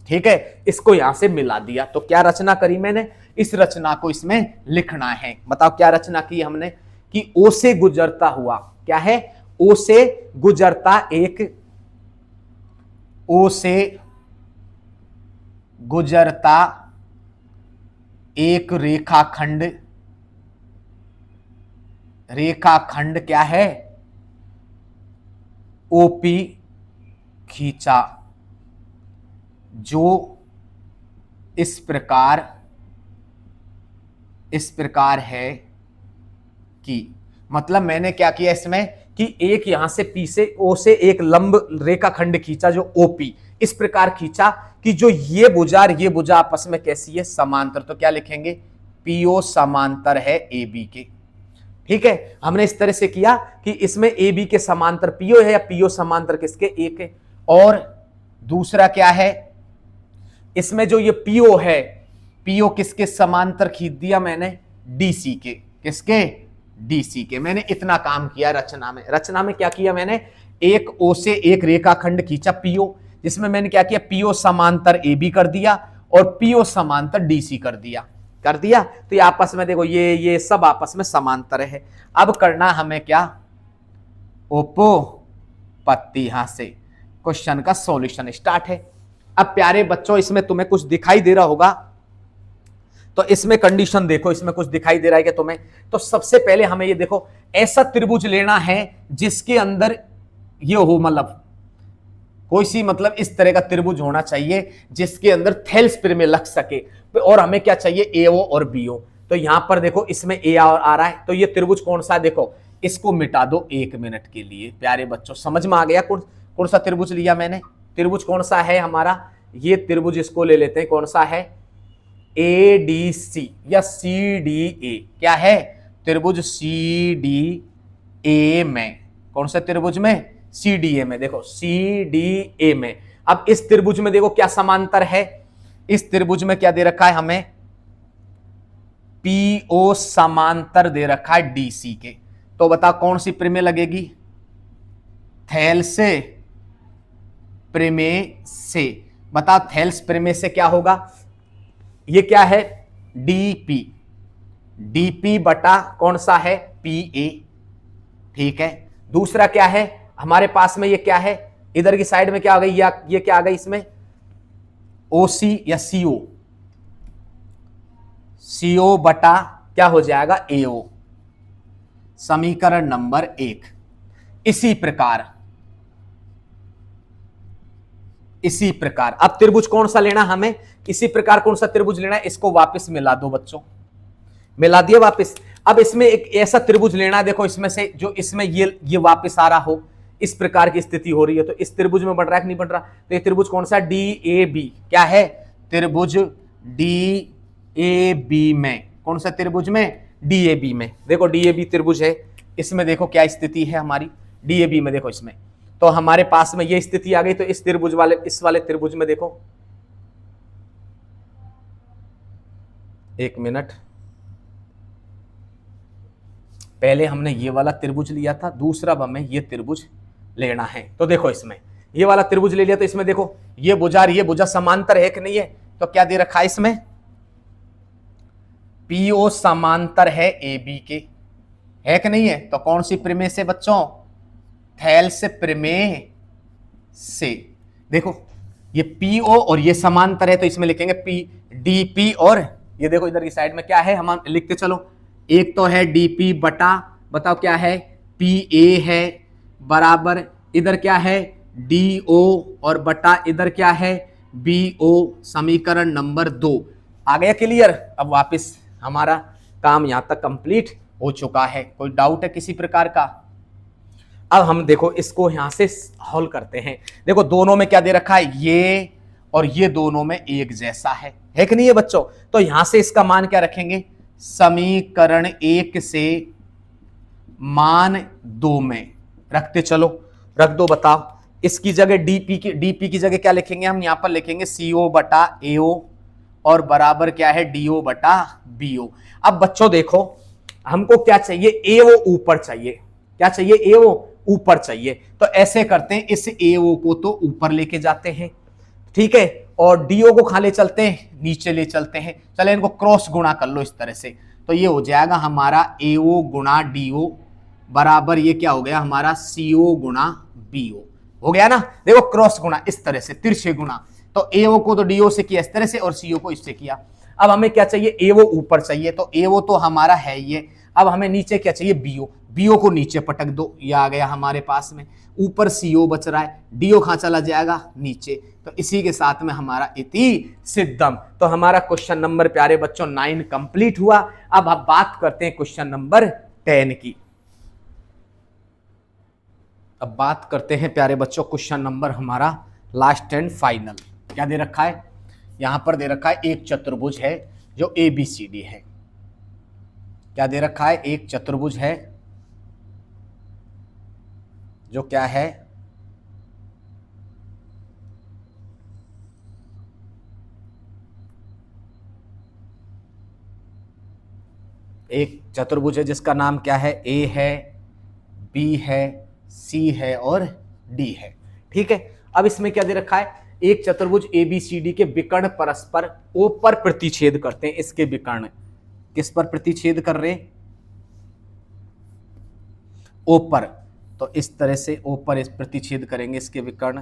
ठीक है, इसको यहां से मिला दिया। तो क्या रचना करी मैंने, इस रचना को इसमें लिखना है। बताओ क्या रचना की हमने, कि ओ से गुजरता हुआ, क्या है, ओ से गुजरता एक, ओ से गुजरता एक रेखाखंड, रेखाखंड क्या है, ओपी खींचा, जो इस प्रकार है कि, मतलब मैंने क्या किया इसमें कि एक यहां से पी से, ओ से एक लंब रेखाखंड खींचा जो ओपी, इस प्रकार खींचा कि जो ये भुजा और ये भुजा आपस में कैसी है, समांतर। तो क्या लिखेंगे, पीओ समांतर है ए बी के। ठीक है, हमने इस तरह से किया कि इसमें ए बी के समांतर पीओ है, या पीओ समांतर किसके, एक है। और दूसरा क्या है, इसमें जो ये पीओ है, पीओ किसके समांतर खींच दिया मैंने, डीसी के। किसके, डीसी के। मैंने इतना काम किया रचना में। रचना में क्या किया मैंने, एक ओ से एक रेखाखंड खींचा पीओ, जिसमें मैंने क्या किया, पीओ समांतर ए बी कर दिया और पीओ समांतर डीसी कर दिया। तो ये आपस में देखो, ये सब आपस में समांतर है। अब करना हमें क्या, उपपत्ति। यहां से क्वेश्चन का सॉल्यूशन स्टार्ट है। अब प्यारे बच्चों इसमें तुम्हें कुछ दिखाई दे रहा होगा, तो इसमें कंडीशन देखो, इसमें कुछ दिखाई दे रहा है कि तुम्हें। तो सबसे पहले हमें ये देखो, ऐसा त्रिभुज लेना है जिसके अंदर ये हो, मतलब कोई सी, मतलब इस तरह का त्रिभुज होना चाहिए जिसके अंदर थेल्स प्रमेय लग सके। और हमें क्या चाहिए, एओ और बीओ। तो यहां पर देखो इसमें ए आ रहा है, तो ये त्रिभुज कौन सा है, देखो इसको मिटा दो 1 मिनट के लिए। प्यारे बच्चों समझ में आ गया कौन सा त्रिभुज लिया मैंने, त्रिभुज कौन सा है हमारा, ये त्रिभुज, इसको ले लेते हैं, कौन सा है, ए डी सी या सी डी ए। क्या है, त्रिभुज सी डी ए में, कौन सा त्रिभुज में, सी डी ए में। देखो सी डी ए में। अब इस त्रिभुज में देखो क्या समांतर है, इस त्रिभुज में क्या दे रखा है हमें, पीओ समांतर दे रखा है डीसी के। तो बताओ कौन सी प्रमेय लगेगी, थेल्स प्रमेय से। बताओ थेल्स प्रमेय से क्या होगा? ये क्या है? डीपी, डीपी बटा कौन सा है? पीए। ठीक है, दूसरा क्या है हमारे पास में? ये क्या है इधर की साइड में? क्या आ गई? या ये क्या आ गई इसमें? ओसी या सीओ, सीओ बटा क्या हो जाएगा? एओ। समीकरण नंबर 1। इसी प्रकार अब त्रिभुज कौन सा लेना हमें? इसी प्रकार कौन सा त्रिभुज लेना है? इसको वापस मिला दो बच्चों, मिला दिया वापस। अब इसमें एक ऐसा त्रिभुज लेना है, देखो इसमें से जो इसमें ये वापस आ रहा हो, इस प्रकार की स्थिति हो रही है, तो इस त्रिभुज में बन रहा है कि नहीं बन रहा? तो ये त्रिभुज कौन सा? D A B. क्या है? त्रिभुज डी ए बी में। कौन सा त्रिभुज में? डी ए बी में। देखो डी ए बी त्रिभुज है, इसमें देखो क्या स्थिति है हमारी डी ए बी में। देखो इसमें तो हमारे पास में ये स्थिति आ गई, तो इस त्रिभुज वाले, इस वाले त्रिभुज में देखो, एक मिनट, पहले हमने ये वाला त्रिभुज लिया था, दूसरा हमें ये त्रिभुज लेना है। तो देखो इसमें ये वाला त्रिभुज ले लिया, तो इसमें देखो ये भुजा और ये भुजा समांतर है कि नहीं है? तो क्या दे रखा है इसमें? पीओ समांतर है ए बी के, है कि नहीं है? तो कौन सी प्रमेय से बच्चों? थेल्स प्रमेय से। देखो ये पीओ और ये समांतर है, तो इसमें लिखेंगे पी डी पी, और ये देखो इधर की साइड में क्या है, हम लिखते चलो। एक तो है डीपी बटा, बताओ क्या है? पी ए है, बराबर इधर क्या है? डी ओ, और बटा इधर क्या है? B O. समीकरण नंबर 2 आ गया क्लियर? अब वापस हमारा काम यहां तक कंप्लीट हो चुका है। कोई डाउट है किसी प्रकार का? अब हम देखो इसको यहां से हल करते हैं। देखो दोनों में क्या दे रखा है? ये और ये दोनों में एक जैसा है कि नहीं है बच्चों? तो यहां से इसका मान क्या रखेंगे? समीकरण 1 से मान 2 में रखते चलो। रख दो, बताओ इसकी जगह डीपी की जगह क्या लिखेंगे हम? यहां पर लिखेंगे सीओ बटा एओ, और बराबर क्या है? डीओ बटा बीओ। अब बच्चों देखो हमको क्या चाहिए? एओ ऊपर चाहिए। क्या चाहिए? एओ ऊपर चाहिए। तो ऐसे करते हैं, इस एओ को तो ऊपर लेके जाते हैं, ठीक है, और डीओ को खा ले चलते हैं, नीचे ले चलते हैं। चले इनको क्रॉस गुणा कर लो इस तरह से, तो ये हो जाएगा हमारा एओ गुणा डीओ, बराबर ये क्या हो गया हमारा? सीओ गुणा बीओ। हो गया ना? देखो क्रॉस गुणा इस तरह से, तिरछे गुणा। तो एओ को तो डीओ से किया इस तरह से, और सीओ को इससे किया। अब हमें क्या चाहिए? एओ ऊपर चाहिए, तो एओ तो हमारा है ये। अब हमें नीचे क्या चाहिए? बीओ। बीओ को नीचे पटक दो, ये आ गया हमारे पास में। ऊपर सीओ बच रहा है, डीओ कहां चला जाएगा? नीचे। तो इसी के साथ में हमारा इति सिद्धम। तो हमारा क्वेश्चन नंबर प्यारे बच्चों 9 कंप्लीट हुआ। अब हम बात करते हैं क्वेश्चन नंबर 10 की। अब बात करते हैं प्यारे बच्चों क्वेश्चन नंबर हमारा लास्ट एंड फाइनल। क्या दे रखा है? यहां पर दे रखा है एक चतुर्भुज है जो ABCD है। क्या दे रखा है? एक चतुर्भुज है जो क्या है? एक चतुर्भुज है जिसका नाम क्या है? A है, B है, C है और D है। ठीक है, अब इसमें क्या दे रखा है? एक चतुर्भुज ABCD के विकर्ण परस्पर O पर प्रतिच्छेद करते हैं। इसके विकर्ण किस पर प्रतिच्छेद कर रहे हैं? O पर। तो इस तरह से O पर इस प्रतिच्छेद करेंगे, इसके विकर्ण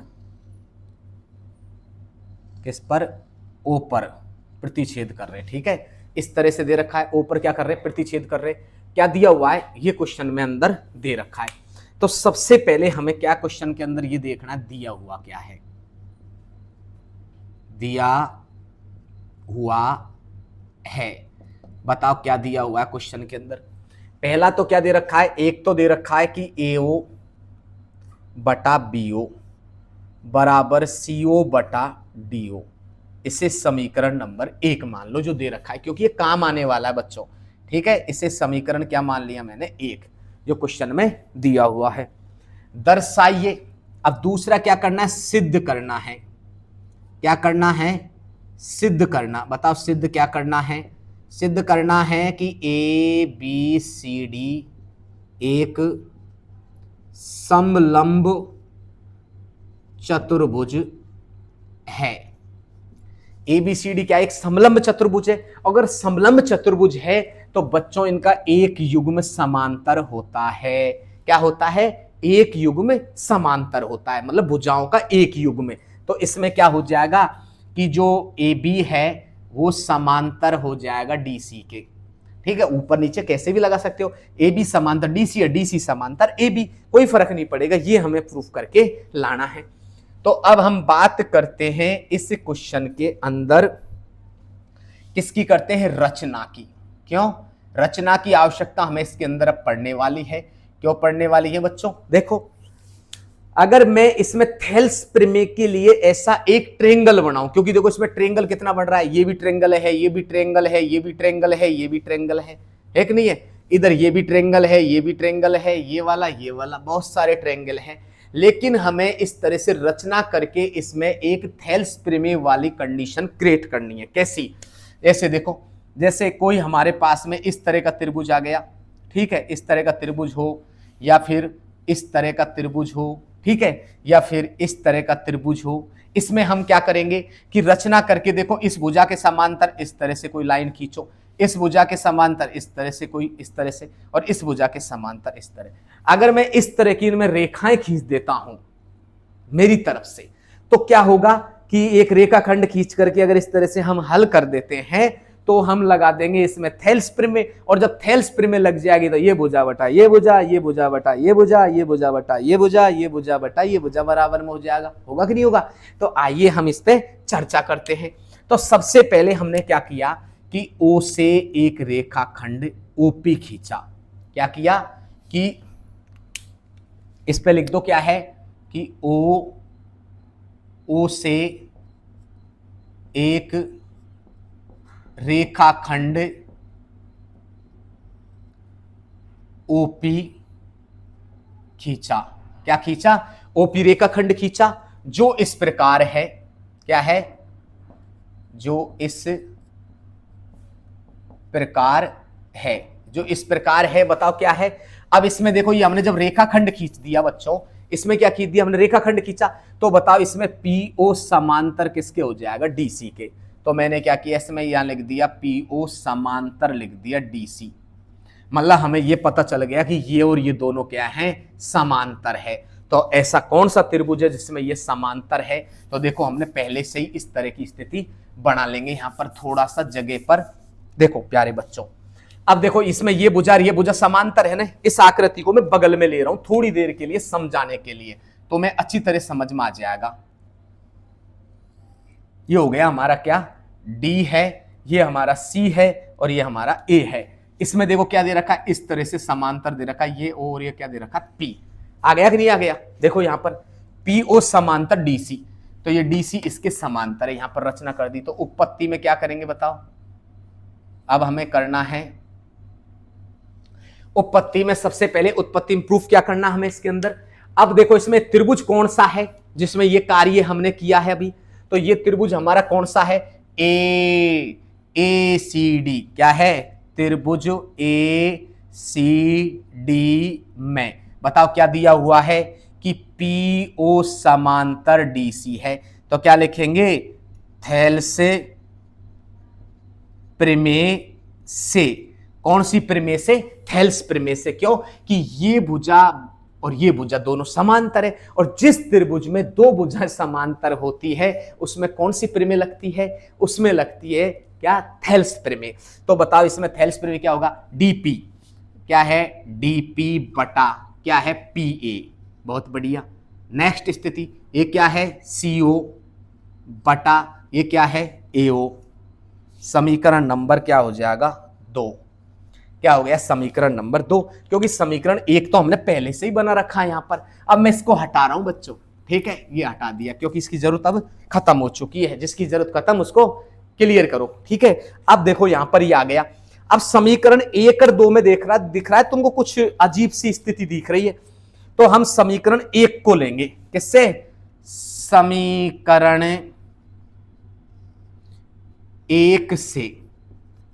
किस पर? O पर प्रतिच्छेद कर रहे हैं। ठीक है, इस तरह से दे रखा है, O पर क्या कर रहे हैं? प्रतिच्छेद कर रहे हैं। क्या दिया हुआ है? ये क्वेश्चन में अंदर दे रखा है। तो सबसे पहले हमें क्या क्वेश्चन के अंदर ये देखना है, दिया हुआ क्या है? दिया हुआ है, बताओ क्या दिया हुआ है क्वेश्चन के अंदर? पहला तो क्या दे रखा है? एक तो दे रखा है कि एओ बटा बीओ बराबर सीओ बटा डीओ। इसे समीकरण नंबर 1 मान लो, जो दे रखा है, क्योंकि ये काम आने वाला है बच्चों। ठीक है, इसे समीकरण क्या मान लिया मैंने? 1, जो क्वेश्चन में दिया हुआ है। दर्शाइए। अब दूसरा क्या करना है? सिद्ध करना है। क्या करना है? सिद्ध करना। बताओ सिद्ध क्या करना है? सिद्ध करना है कि ABCD एक समलंब चतुर्भुज है। ABCD क्या है? एक समलंब चतुर्भुज है। अगर समलंब चतुर्भुज है तो बच्चों इनका एक युग्म समांतर होता है। क्या होता है? एक युग्म समांतर होता है, मतलब भुजाओं का एक युग्म। तो इसमें क्या हो जाएगा कि जो AB है वो समांतर हो जाएगा DC के। ठीक है, ऊपर नीचे कैसे भी लगा सकते हो। AB समांतर DC है, DC समांतर AB, कोई फर्क नहीं पड़ेगा। ये हमें प्रूफ करके लाना है। तो अब हम बात करते हैं इस क्वेश्चन के अंदर किसकी करते हैं? रचना की। क्यों? रचना की आवश्यकता हमें इसके अंदर अब पढ़ने वाली है। क्यों पढ़ने वाली है बच्चों? देखो, अगर मैं इसमें थेल्स प्रमेय के लिए ऐसा एक ट्रेंगल बनाऊं, क्योंकि देखो इसमें ट्रेंगल कितना बन रहा है, ये भी ट्रेंगल है, ये भी ट्रेंगल है, ये भी ट्रेंगल है, ये भी ट्रेंगल है कि नहीं है? इधर ये भी ट्रेंगल है, ये भी ट्रेंगल है, ये वाला, बहुत सारे ट्रेंगल हैं। लेकिन हमें इस तरह से रचना करके इसमें एक थेल्स प्रमेय वाली कंडीशन क्रिएट करनी है। कैसी? ऐसे देखो, जैसे कोई हमारे पास में इस तरह का त्रिभुज आ गया, ठीक है, इस तरह का त्रिभुज हो, या फिर इस तरह का त्रिभुज हो, ठीक है, या फिर इस तरह का त्रिभुज हो। इसमें हम क्या करेंगे कि रचना करके देखो, इस भुजा के समांतर इस तरह से कोई लाइन खींचो, इस भुजा के समांतर इस तरह से कोई, इस तरह से, और इस भुजा के समांतर इस तरह। अगर मैं इस तरह की इनमें रेखाएं खींच देता हूं मेरी तरफ से, तो क्या होगा कि एक रेखाखंड खींच करके अगर इस तरह से हम हल कर देते हैं तो हम लगा देंगे इसमें थेल्स प्रमेय। और जब थेल्स प्रमेय लग जाएगी तो ये भुजा बटा ये भुजा, ये भुजा बटा ये भुजा, ये भुजा बटा ये भुजा, ये भुजा बटा ये भुजा बराबर में हो जाएगा। होगा कि नहीं होगा? तो आइए हम इस पे चर्चा करते हैं। तो सबसे पहले हमने क्या किया कि O से एक रेखाखंड OP खींचा। क्या किया कि इस पे लिख दो क्या है कि O से एक रेखाखंड OP खींचा। क्या खींचा? OP रेखाखंड खींचा जो इस प्रकार है। क्या है? जो इस प्रकार है, जो इस प्रकार है। बताओ क्या है? अब इसमें देखो, ये हमने जब रेखाखंड खींच दिया बच्चों, इसमें क्या खींच दिया हमने? रेखाखंड खींचा। तो बताओ इसमें PO समांतर किसके हो जाएगा? DC के। तो मैंने क्या किया, इसमें यहां लिख दिया PO समांतर, लिख दिया DC। मतलब हमें यह पता चल गया कि ये और ये दोनों क्या हैं? समांतर है। तो ऐसा कौन सा त्रिभुज है जिसमें ये समांतर है? तो देखो, हमने पहले से ही इस तरह की स्थिति बना लेंगे। यहां पर थोड़ा सा जगह पर देखो प्यारे बच्चों, अब देखो इसमें ये भुजा समांतर है ना। इस आकृति को मैं बगल में ले रहा हूं थोड़ी देर के लिए समझाने के लिए, तो मैं अच्छी तरह समझ में आ जाएगा। ये हो गया हमारा क्या? D है, ये हमारा C है, और ये हमारा A है। इसमें देखो क्या दे रखा है? इस तरह से समांतर दे रखा है ये, और ये क्या दे रखा है? P। आ गया कि नहीं आ गया? देखो यहां पर PO समांतर DC, तो ये DC इसके समांतर है। यहां पर रचना कर दी। तो उत्पत्ति में क्या करेंगे बताओ? अब हमें करना है उत्पत्ति में, सबसे पहले उत्पत्ति में प्रूफ क्या करना हमें इसके अंदर। अब देखो इसमें त्रिभुज कौन सा है जिसमें ये कार्य हमने किया है अभी? तो ये त्रिभुज हमारा कौन सा है? ACD। क्या है? त्रिभुज ACD में बताओ क्या दिया हुआ है कि PO समांतर DC है। तो क्या लिखेंगे? थेल्स प्रमेय से। कौन सी प्रमेय से? थेल्स प्रमेय से। क्यों? कि ये भुजा और ये भुजा दोनों समांतर है, और जिस त्रिभुज में दो भुजाएं समांतर होती है उसमें कौन सी प्रमेय लगती है? उसमें लगती है क्या? थेल्स प्रमेय। तो बताओ इसमें थेल्स प्रमेय क्या होगा? DP। क्या है? DP बटा क्या है? PA। बहुत बढ़िया। नेक्स्ट स्थिति, ये क्या है? CO बटा ये क्या है? AO। समीकरण नंबर क्या हो जाएगा? 2। क्या हो गया? समीकरण नंबर 2, क्योंकि समीकरण 1 तो हमने पहले से ही बना रखा है यहां पर। अब मैं इसको हटा रहा हूं बच्चों, ठीक है, ये हटा दिया क्योंकि इसकी जरूरत अब खत्म हो चुकी है। जिसकी जरूरत खत्म उसको क्लियर करो, ठीक है। अब देखो यहां पर ये आ गया। अब समीकरण 1 और 2 में दिख रहा है तुमको कुछ अजीब सी स्थिति दिख रही है, तो हम समीकरण 1 को लेंगे। किससे? समीकरण 1 से।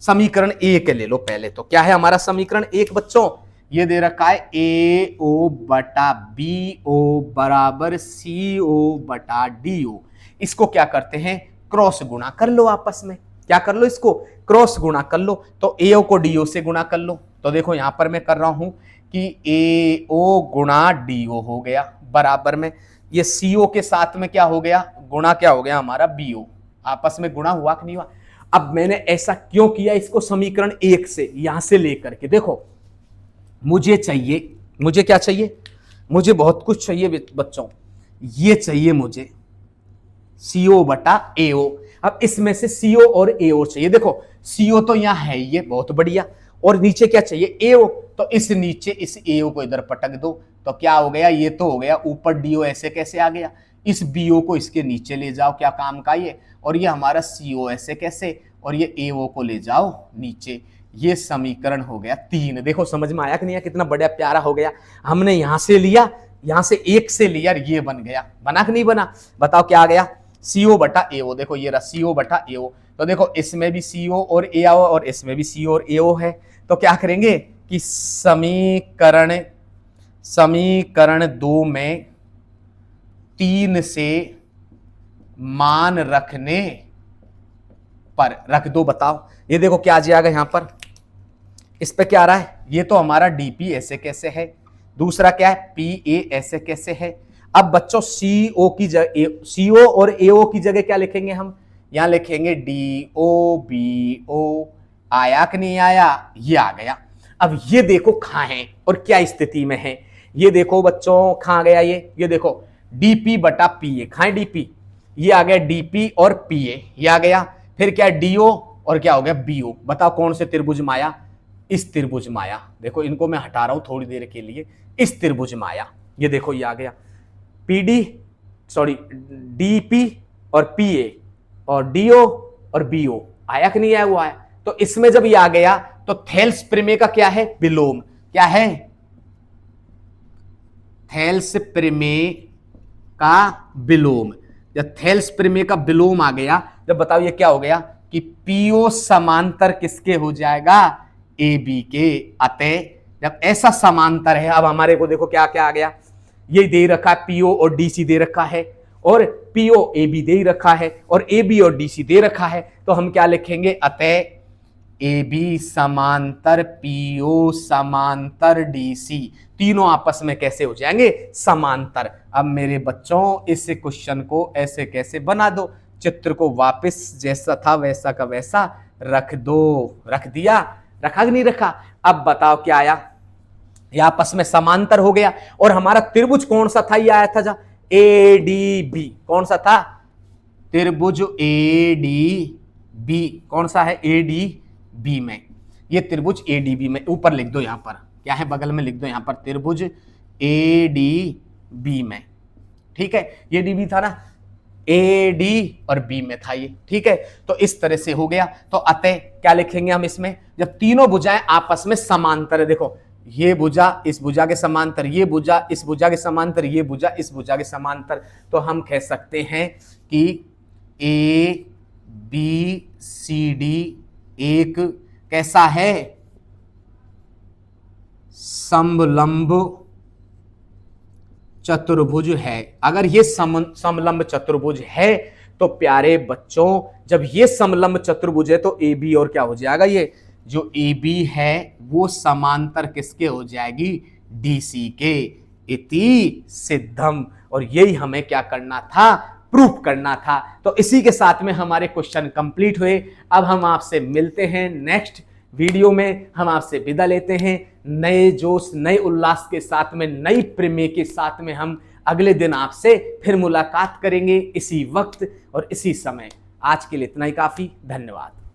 समीकरण 1 ले लो पहले। तो क्या है हमारा समीकरण 1 बच्चों? ये दे रखा है AO बटा BO बराबर CO बटा DO। इसको क्या करते हैं, क्रॉस गुणा कर लो आपस में। क्या कर लो, इसको क्रॉस गुणा कर लो। तो AO को DO से गुणा कर लो। तो देखो यहां पर मैं कर रहा हूं कि AO गुणा DO हो गया बराबर में ये CO के साथ में क्या हो गया, गुणा क्या हो गया हमारा BO। आपस में गुणा हुआ कि नहीं हुआ। अब मैंने ऐसा क्यों किया, इसको समीकरण 1 से यहां से लेकर के देखो, मुझे चाहिए, मुझे क्या चाहिए, मुझे बहुत कुछ चाहिए बच्चों। ये चाहिए मुझे CO बटा AO। अब इसमें से CO और AO चाहिए। देखो CO तो यहां है, ये बहुत बढ़िया। और नीचे क्या चाहिए, AO। तो इस नीचे इस AO को इधर पटक दो तो क्या हो गया, ये तो हो गया। ऊपर DO ऐसे कैसे आ गया, इस BO को इसके नीचे ले जाओ, क्या काम का ये। और ये हमारा CO ऐसे कैसे, और ये AO को ले जाओ नीचे। ये समीकरण हो गया 3। देखो समझ में आया कि नहीं आया, कितना बढ़िया प्यारा हो गया। हमने यहां से लिया, यहां से 1 से लिया, ये बन गया। बना कि नहीं बना, बताओ क्या आ गया, CO बटा AO। देखो ये रहा CO बटा AO। तो देखो इसमें भी CO और AO और इसमें भी CO और AO है। तो क्या करेंगे कि समीकरण 2 में 3 से मान रखने पर रख दो। बताओ ये देखो क्या आ जाएगा यहां पर, इस पे क्या आ रहा है, ये तो हमारा DP ऐसे कैसे है, दूसरा क्या है PA ऐसे कैसे है। अब बच्चों CO की जगह, CO और AO की जगह क्या लिखेंगे हम, यहां लिखेंगे DOBO। आया कि नहीं आया, ये आ गया। अब ये देखो कहां है और क्या स्थिति में है, ये देखो बच्चों कहां गया ये देखो DP बटा PA, कहां है DP, ये आ गया DP और PA, ये आ गया। फिर क्या DO और क्या हो गया BO। बताओ कौन से त्रिभुज माया, इस त्रिभुज माया। देखो इनको मैं हटा रहा हूं थोड़ी देर के लिए, इस त्रिभुज माया। ये देखो ये आ गया DP और PA और DO और BO। आया कि नहीं आया, वो आया। तो इसमें जब ये आ गया तो थेल्स प्रमेय का क्या है, विलोम। क्या है, थेल्स प्रमेय का विलोम। जब थेल्स प्रमेय का विलोम आ गया, जब बताओ ये क्या हो गया कि PO समांतर किसके हो जाएगा, AB के। अतः जब ऐसा समांतर है, अब हमारे को देखो क्या क्या आ गया, ये दे रखा है PO और DC दे रखा है, और PO AB दे रखा है, और AB और DC दे रखा है। तो हम क्या लिखेंगे, अतः AB समांतर PO समांतर DC, तीनों आपस में कैसे हो जाएंगे, समांतर। अब मेरे बच्चों इस क्वेश्चन को ऐसे कैसे बना दो, चित्र को वापस जैसा था वैसा का वैसा रख दो। रख दिया, रखा कि नहीं रखा। अब बताओ क्या आया, ये आपस में समांतर हो गया। और हमारा त्रिभुज कौन सा था, ये आया था जा ADB। कौन सा था, त्रिभुज ADB। कौन सा है, ADB में। ये त्रिभुज ADB में, ऊपर लिख दो, यहां पर क्या है, बगल में लिख दो यहां पर, त्रिभुज ADB में। ठीक है, ये DB था ना, AD और B में था ये। ठीक है, तो इस तरह से हो गया। तो अतः क्या लिखेंगे हम इसमें, जब तीनों भुजाएं आपस में समांतर है, देखो ये भुजा इस भुजा के समांतर, ये भुजा इस भुजा के समांतर, ये भुजा इस भुजा के समांतर, तो हम कह सकते हैं कि ABCD एक कैसा है, समलंब चतुर्भुज है। अगर ये समलंब चतुर्भुज है तो प्यारे बच्चों, जब ये समलंब चतुर्भुज है तो AB और क्या हो जाएगा, ये जो AB है वो समांतर किसके हो जाएगी, DC के। इति सिद्धम। और यही हमें क्या करना था, प्रूफ करना था। तो इसी के साथ में हमारे क्वेश्चन कंप्लीट हुए। अब हम आपसे मिलते हैं नेक्स्ट वीडियो में, हम आपसे विदा लेते हैं नए जोश नए उल्लास के साथ में, नई प्रमेय के साथ में। हम अगले दिन आपसे फिर मुलाकात करेंगे इसी वक्त और इसी समय। आज के लिए इतना ही काफी, धन्यवाद।